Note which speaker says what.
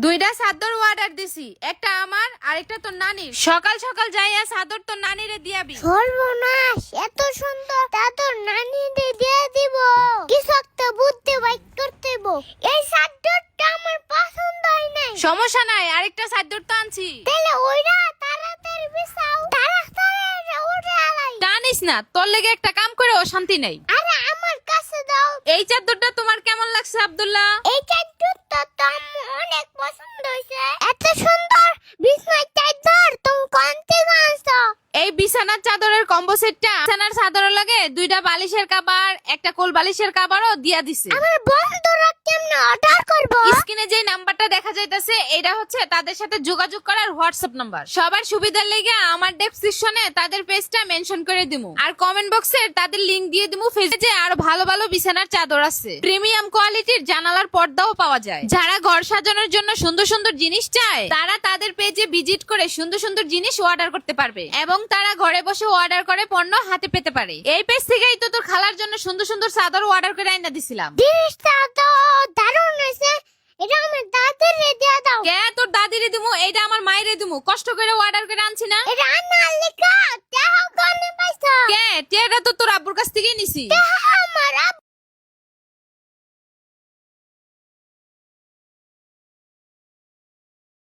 Speaker 1: দুইটা চাদর অর্ডার দিছি, একটা আমার আর একটা তোর নানির। সকাল সকাল যাইয়া চাদর তোর নানিরে দিয়াবি।
Speaker 2: সর্বনাশ, এত সুন্দর তা তোর নানিরে দিয়ে দিব। কিছু একটা বুদ্ধি বাইক করতে হইব। এই চাদরটা আমার পছন্দ হয় নাই।
Speaker 1: সমস্যা নাই, আরেকটা চাদর তো আনছি।
Speaker 2: তাহলে ওইরা তাড়াতাড়ি বিছাও, তাড়াতাড়ি উঠে আলাই।
Speaker 1: টানিস না, তোর লেগে একটা কাম করে অশান্তি নেই।
Speaker 2: আরে আমার কাছে দাও।
Speaker 1: এই চাদরটা তোমার কেমন লাগছে আব্দুল্লাহ?
Speaker 2: এই চাদরটা তো আমার অনেক পছন্দ হয়েছে। এত সুন্দর বিছানার চাদর তুমি কোন থেকে আনছো?
Speaker 1: এই বিছানার চাদরের কম্বো সেটটা বিছানার চাদরের লাগে দুইটা বালিশের কভার, একটা কোল বালিশের কভারও দিয়া দিছে।
Speaker 2: আমার বন্ধুরা কেমনে অর্ডার করব?
Speaker 1: স্ক্রিনে যে নাম্বারটা দেখা যাইতাছে এটা হচ্ছে তাদের সাথে যোগাযোগ করার হোয়াটসঅ্যাপ নাম্বার। সবার সুবিধার লেগে আমার ডেসক্রিপশনে তাদের পেজটা মেনশন করে দিমু, আর কমেন্ট বক্সে তাদের লিংক দিয়ে দিমু। ফেসে আর ভালো ভালো বিছানার চাদর আছে, প্রিমিয়াম কোয়ালিটির জানালার পর্দাও পাওয়া যায়। যারা ঘর সাজানোর জন্য সুন্দর সুন্দর জিনিস চায় তারা তাদের পেজে ভিজিট করে সুন্দর সুন্দর জিনিস অর্ডার করতে পারবে, এবং তারা ঘরে বসে অর্ডার করে পণ্য হাতে পেতে পারে। এই পেজ থেকেই তো তোর খালার জন্য সুন্দর সুন্দর চাদর অর্ডার করে আইনা দিছিলাম।
Speaker 2: জিনিসটা তো দারুণ হয়েছে। এটা আমার দাদিরে দিয়ে দাও।
Speaker 1: কে তোর দাদিরে দিমু? এইটা আমার মায়েরে দিমু, কষ্ট করে অর্ডার করে আনছি না।
Speaker 2: এটা আনার লেখা দেহ কোনে পাইছো?
Speaker 1: কে টেরা তো তোর আব্বুর কাছ থেকেই নিছি।
Speaker 2: দেহ